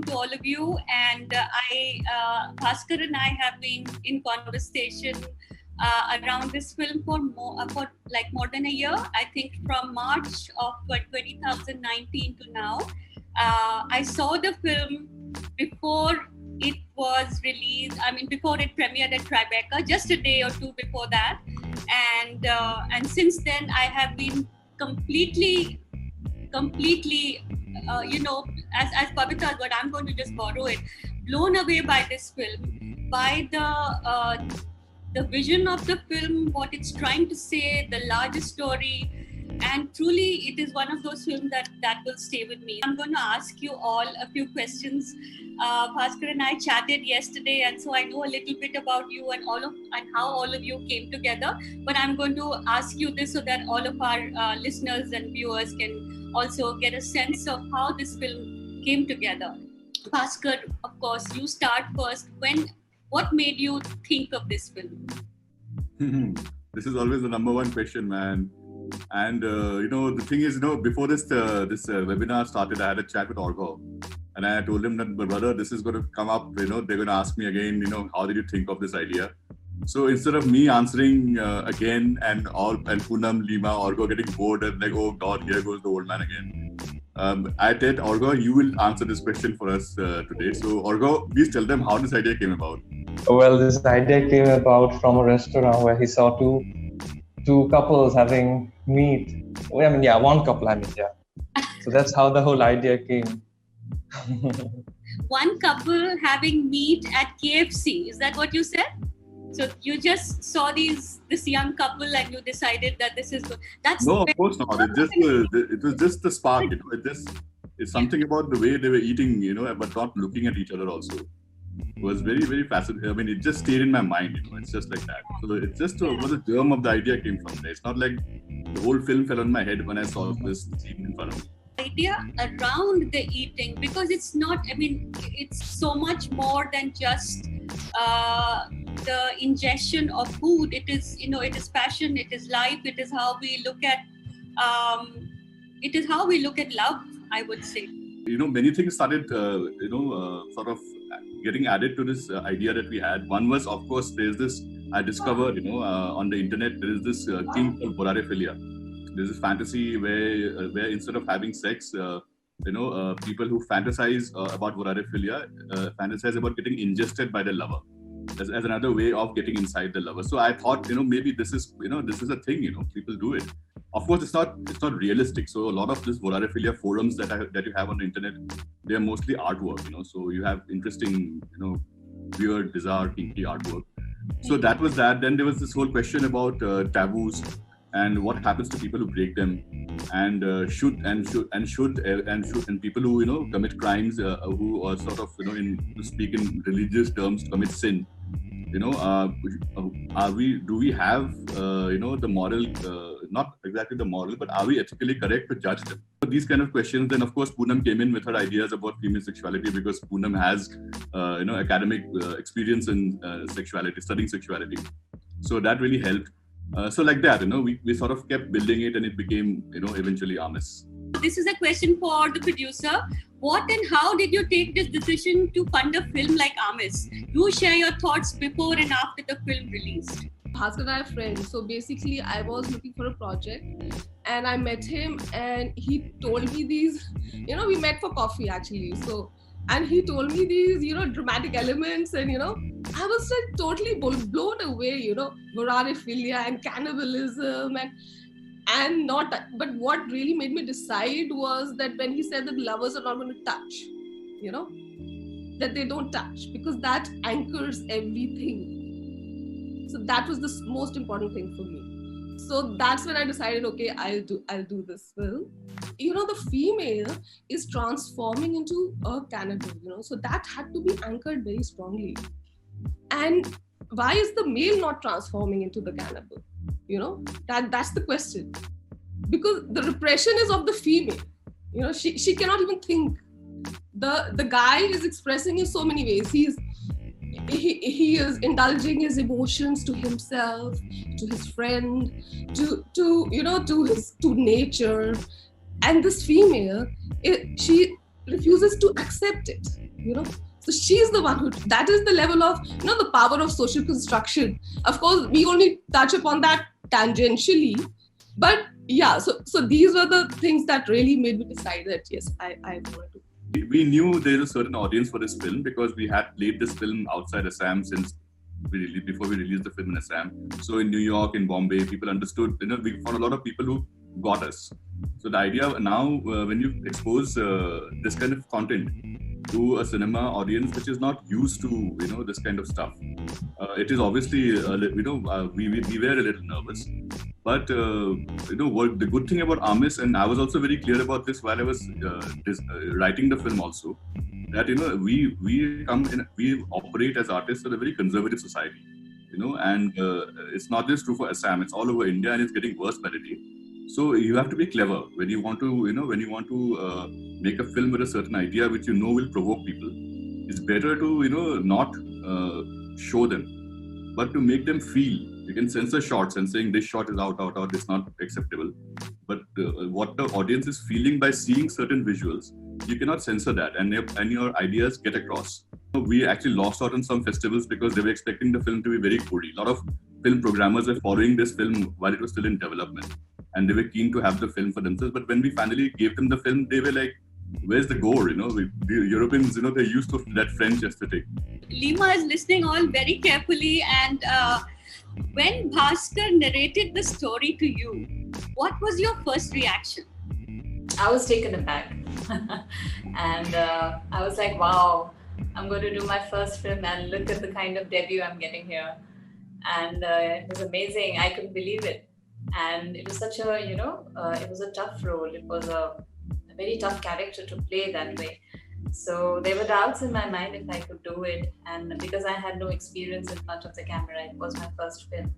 to all of you. And Bhaskar and I have been in conversation around this film for more than a year. I think from March of 2019 to now. I saw the film before it was released. I mean, before it premiered at Tribeca, just a day or two before that. And since then, I have been completely, as Pavitra, but I'm going to just borrow it, blown away by this film, by the vision of the film, what it's trying to say, the larger story, and truly it is one of those films that will stay with me. I'm going to ask you all a few questions. Bhaskar and I chatted yesterday, and so I know a little bit about you and how all of you came together. But I'm going to ask you this so that all of our listeners and viewers can also get a sense of how this film came together. Bhaskar, of course, you start first. What made you think of this film? This is always the number one question, man. And the thing is, before this webinar started, I had a chat with Orgo, and I told him that, brother, this is going to come up. They're going to ask me again. How did you think of this idea? So instead of me answering again and Poonam, Lima, Orgo getting bored and like, oh God, here goes the old man again. I said, Orgo, you will answer this question for us today. So Orgo, please tell them how this idea came about. Well, this idea came about from a restaurant where he saw two couples having meat. One couple, So that's how the whole idea came. One couple having meat at KFC. Is that what you said? So you just saw this young couple and you decided that this is good. No, of course not. It was just the spark. It's something about the way they were eating, but not looking at each other also. It was very, very fascinating. I mean, it just stayed in my mind. It's just like that. So it's just where the germ of the idea came from. It's not like the whole film fell on my head when I saw this scene in front of me. Idea around the eating, because it's not, it's so much more than just the ingestion of food. It is, it is passion, it is life, it is how we look at love, I would say. Many things started, sort of getting added to this idea that we had. One was, of course, there's this, I discovered, on the internet, there is this thing called vorarophilia. There's this fantasy where instead of having sex, people who fantasize about vorarophilia fantasize about getting ingested by their lover as another way of getting inside the lover. So I thought, maybe this is a thing, people do it. Of course, it's not realistic. So a lot of this vorarophilia forums that you have on the internet, they are mostly artwork, So you have interesting, weird, bizarre, kinky artwork. So that was that. Then there was this whole question about taboos and what happens to people who break them, and people who commit crimes, who are sort of to speak in religious terms, commit sin. Do we have the moral, not exactly the moral, but are we ethically correct to judge them? So these kind of questions. Then of course Poonam came in with her ideas about female sexuality, because Poonam has academic experience in sexuality, studying sexuality. So that really helped. So like that, we sort of kept building it, and it became eventually Amis. This is a question for the producer. What and how did you take this decision to fund a film like Amis? Do share your thoughts before and after the film released. Bhaskar and I are friends. So basically, I was looking for a project and I met him, and he told me these, we met for coffee actually. So, and he told me these, dramatic elements, and, I was like totally blown away, vorarophilia and cannibalism and not, but what really made me decide was that when he said that lovers are not going to touch, that they don't touch, because that anchors everything. So that was the most important thing for me. So that's when I decided, okay, I'll do this film. The female is transforming into a cannibal, so that had to be anchored very strongly. And why is the male not transforming into the cannibal? That's the question. Because the repression is of the female. She cannot even think. The guy is expressing in so many ways. He is indulging his emotions to himself, to his friend, to nature. And this female, she refuses to accept it. you know. So she's the one who, that is the level of, you know, the power of social construction. Of course, we only touch upon that tangentially, but yeah, so these were the things that really made me decide that yes, I wanted to. We knew there is a certain audience for this film because we had played this film outside Assam since before we released the film in Assam. So in New York, in Bombay, people understood, you know, we found a lot of people who got us. So the idea now, when you expose this kind of content to a cinema audience which is not used to, you know, this kind of stuff, it is obviously, you know, we were a little nervous. But, you know, what the good thing about Amis, and I was also very clear about this while I was writing the film also, that, you know, we operate as artists in a very conservative society, you know, and it's not just true for Assam, it's all over India, and it's getting worse by the day. So you have to be clever when you want to, you know, make a film with a certain idea which you know will provoke people. It's better to, you know, not show them, but to make them feel. You can censor shots and saying this shot is out, it's not acceptable. But what the audience is feeling by seeing certain visuals, you cannot censor that, and your ideas get across. We actually lost out on some festivals because they were expecting the film to be very gory. A lot of film programmers were following this film while it was still in development, and they were keen to have the film for themselves. But when we finally gave them the film, they were like, where's the gore? You know, the Europeans, you know, they're used to that French aesthetic. Lima is listening all very carefully, and when Bhaskar narrated the story to you, what was your first reaction? I was taken aback. And I was like, wow, I'm going to do my first film and look at the kind of debut I'm getting here. And it was amazing. I couldn't believe it. And it was such a, you know, it was a tough role. It was a very tough character to play that way. So there were doubts in my mind if I could do it. And because I had no experience in front of the camera, it was my first film.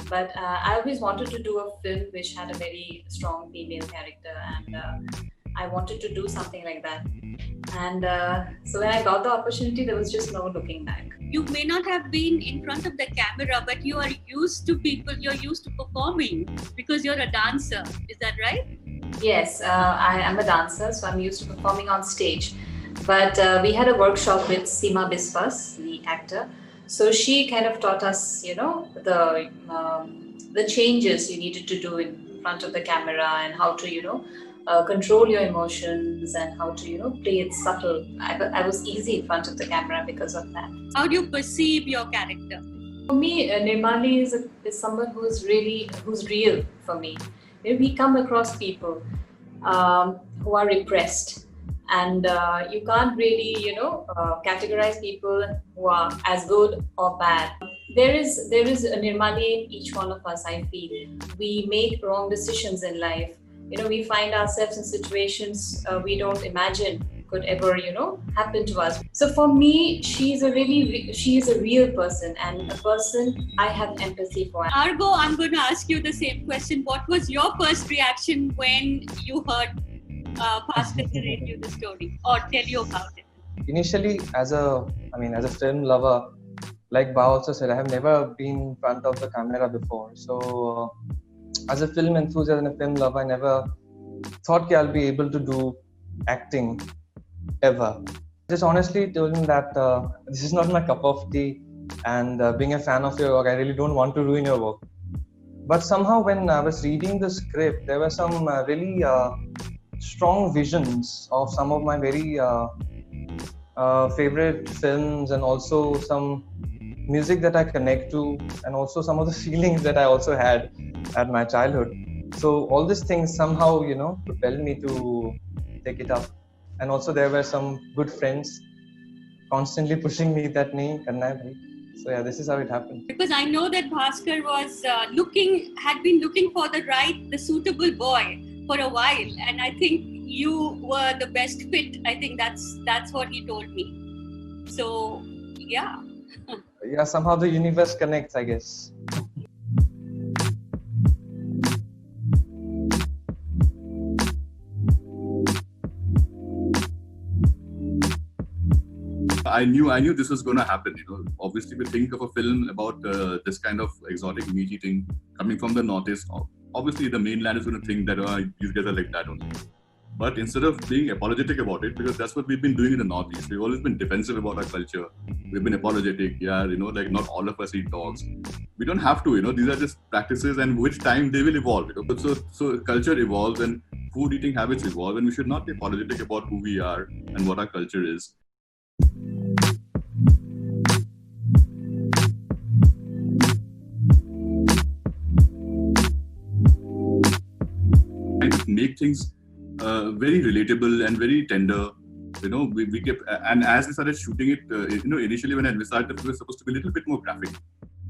But I always wanted to do a film which had a very strong female character, and I wanted to do something like that. And so when I got the opportunity, there was just no looking back. You may not have been in front of the camera, but you are used to people, you're used to performing because you're a dancer. Is that right? Yes, I am a dancer, so I'm used to performing on stage. But we had a workshop with Seema Biswas, the actor. So she kind of taught us, you know, the changes you needed to do in front of the camera and how to, you know, control your emotions and how to, you know, play it subtle. I was easy in front of the camera because of that. How do you perceive your character? For me, Nirmali is someone who's real for me. You know, we come across people who are repressed. And you can't really, you know, categorize people who are as good or bad. There is a Nirmali in each one of us, I feel. We make wrong decisions in life. You know, we find ourselves in situations we don't imagine could ever, you know, happen to us. So for me, she is a real person and a person I have empathy for. Argo, I'm going to ask you the same question. What was your first reaction when you heard Bhaskar narrate you the story or tell you about it? Initially, as a film lover, like Ba also said, I have never been in front of the camera before. So, as a film enthusiast and a film lover, I never thought that I'll be able to do acting ever. Just honestly told him that this is not my cup of tea, and being a fan of your work, I really don't want to ruin your work. But somehow, when I was reading the script, there were some really strong visions of some of my very favorite films, and also some music that I connect to, and also some of the feelings that I also had at my childhood. So all these things somehow, you know, propelled me to take it up. And also there were some good friends constantly pushing me that nahi karna hai bhai. So yeah, this is how it happened. Because I know that Bhaskar was had been looking for the suitable boy for a while, and I think you were the best fit. I think that's what he told me. So yeah. Yeah, somehow the universe connects, I guess. I knew this was going to happen. You know, obviously, we think of a film about this kind of exotic meat eating coming from the Northeast. Obviously, the mainland is going to think that you guys are like that only. But instead of being apologetic about it, because that's what we've been doing in the Northeast, we've always been defensive about our culture. We've been apologetic. Yeah, like not all of us eat dogs. We don't have to. These are just practices, and which time they will evolve. So culture evolves and food eating habits evolve, and we should not be apologetic about who we are and what our culture is. And make things very relatable and very tender. We kept, and as we started shooting it, initially when I envisaged it was supposed to be a little bit more graphic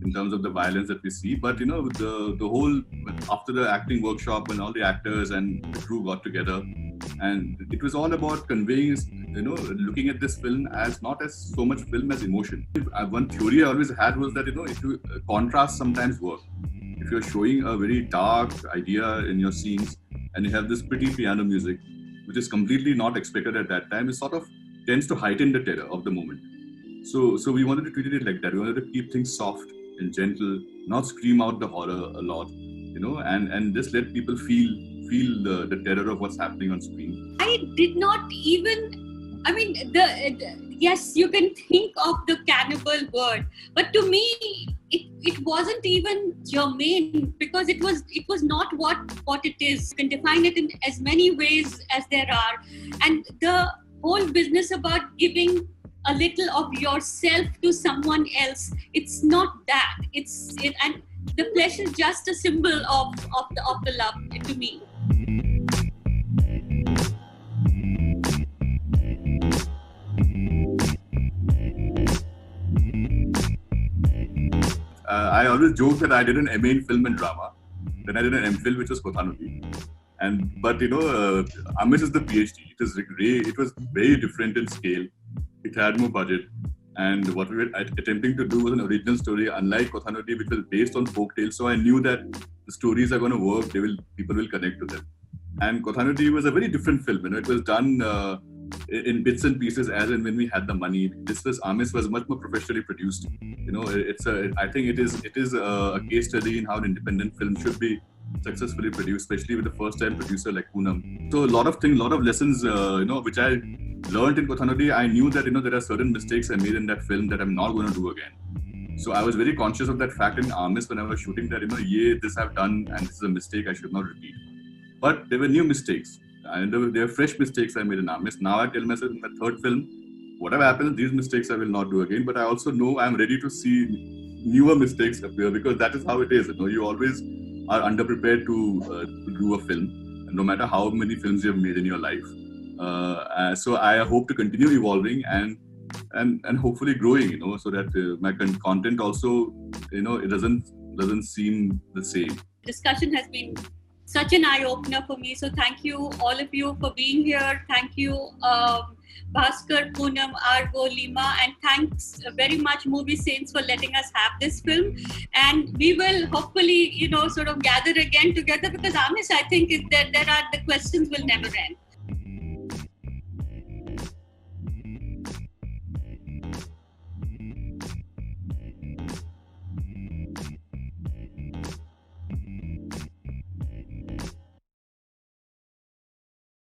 in terms of the violence that we see. But the whole, after the acting workshop, when all the actors and the crew got together, and it was all about conveying, looking at this film as not as so much film as emotion. One theory I always had was that if you contrast sometimes work. If you're showing a very dark idea in your scenes, and you have this pretty piano music, which is completely not expected at that time, it sort of tends to heighten the terror of the moment. So we wanted to treat it like that. We wanted to keep things soft and gentle, not scream out the horror a lot, and just let people feel the terror of what's happening on screen. I did not even, yes, you can think of the cannibal word, but to me, it wasn't even germane, because it was not what it is. You can define it in as many ways as there are, and the whole business about giving a little of yourself to someone else, it's not that. And the flesh is just a symbol of the love to me. I always joke that I did an MA in film and drama. Then I did an MPhil, which was Kothanudi. But Amis is the PhD. It was very different in scale. It had more budget. And what we were attempting to do was an original story, unlike Kothanudi, which was based on folktales. So I knew that the stories are going to work. People will connect to them. And Kothanudi was a very different film. It was done in bits and pieces as and when we had the money. Amis was much more professionally produced. I think it is a case study in how an independent film should be successfully produced, especially with a first-time producer like Poonam. So a lot of lessons, which I learned in Kothanudi. I knew that there are certain mistakes I made in that film that I'm not going to do again. So I was very conscious of that fact in Amis when I was shooting that this I've done and this is a mistake I should not repeat. But there were new mistakes. And there were fresh mistakes I made in Amis. Now I tell myself in my third film, whatever happens, these mistakes I will not do again. But I also know I'm ready to see newer mistakes appear, because that is how it is. You always are underprepared to do a film, no matter how many films you have made in your life. So I hope to continue evolving and hopefully growing, so that my content also, it doesn't seem the same. Discussion has been such an eye-opener for me. So thank you, all of you, for being here. Thank you, Bhaskar, Poonam, Argo, Lima, and thanks very much, Movie Saints, for letting us have this film. And we will hopefully, sort of gather again together, because Amis, I think, the questions will never end.